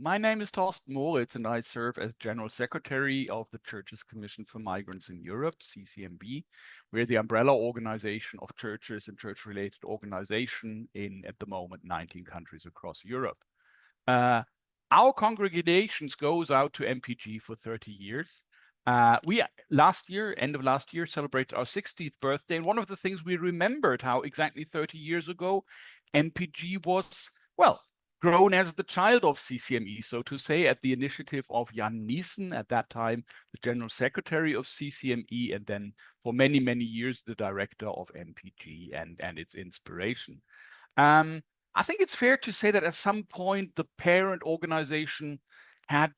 My name is Torsten Moritz, and I serve as General Secretary of the Churches Commission for Migrants in Europe, CCME. We're the umbrella organization of churches and church-related organizations in, at the moment, 19 countries across Europe. Our congregations goes out to MPG for 30 years. We last year, end of last year, celebrated our 60th birthday. And one of the things we remembered how exactly 30 years ago, MPG was, well, grown as the child of CCME, so to say, at the initiative of Jan Niesen, at that time, the General Secretary of CCME, and then for many, many years, the director of MPG and its inspiration. I think it's fair to say that at some point, the parent organization had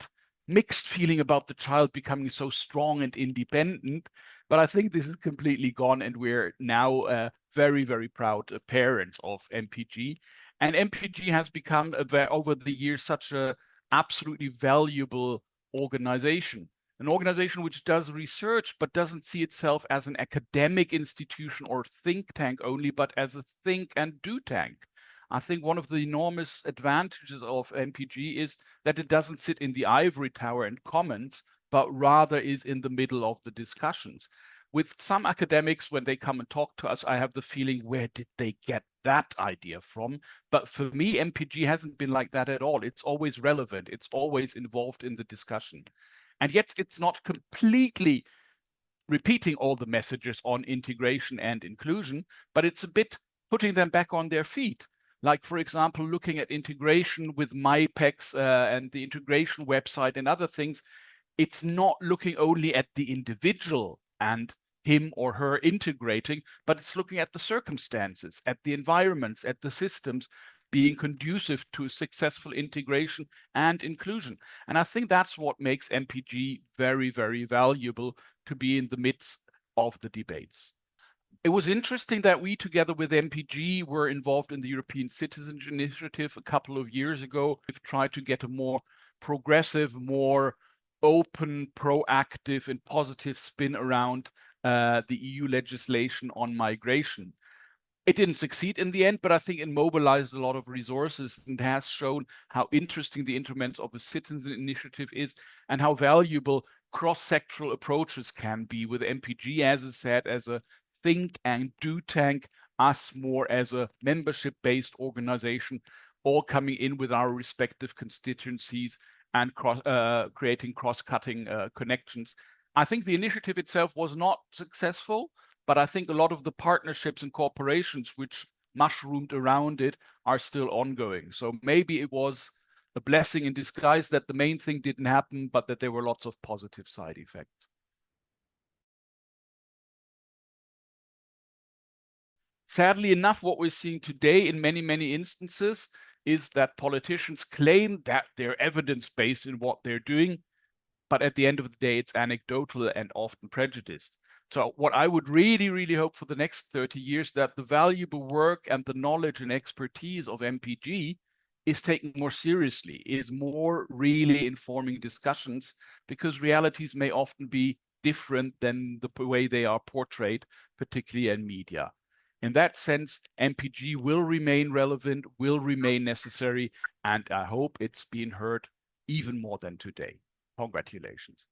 mixed feeling about the child becoming so strong and independent, but I think this is completely gone, and we're now very, very proud parents of MPG. And MPG has become, over the years, such an absolutely valuable organization. An organization which does research, but doesn't see itself as an academic institution or think tank only, but as a think and do tank. I think one of the enormous advantages of MPG is that it doesn't sit in the ivory tower and comment, but rather is in the middle of the discussions. With some academics, when they come and talk to us, I have the feeling, where did they get that idea from? But for me, MPG hasn't been like that at all. It's always relevant. It's always involved in the discussion. And yet it's not completely repeating all the messages on integration and inclusion, but it's a bit putting them back on their feet. Like, for example, looking at integration with MyPEX and the integration website and other things. It's not looking only at the individual and him or her integrating, but it's looking at the circumstances, at the environments, at the systems being conducive to successful integration and inclusion. And I think that's what makes MPG very, very valuable, to be in the midst of the debates. It was interesting that we, together with MPG, were involved in the European Citizens Initiative a couple of years ago. We've tried to get a more progressive, more open, proactive, and positive spin around the EU legislation on migration. It didn't succeed in the end, but I think it mobilized a lot of resources and has shown how interesting the instrument of a citizen initiative is, and how valuable cross-sectoral approaches can be, with MPG, as I said, as a think and do tank, us more as a membership-based organization, all coming in with our respective constituencies and creating cross-cutting connections. I think the initiative itself was not successful, but I think a lot of the partnerships and cooperations which mushroomed around it are still ongoing. So maybe it was a blessing in disguise that the main thing didn't happen, but that there were lots of positive side effects. Sadly enough, what we're seeing today in many, many instances is that politicians claim that they're evidence-based in what they're doing, but at the end of the day, it's anecdotal and often prejudiced. So what I would really, really hope for the next 30 years, that the valuable work and the knowledge and expertise of MPG is taken more seriously, is more really informing discussions, because realities may often be different than the way they are portrayed, particularly in media. In that sense, MPG will remain relevant, will remain necessary, and I hope it's being heard even more than today. Congratulations.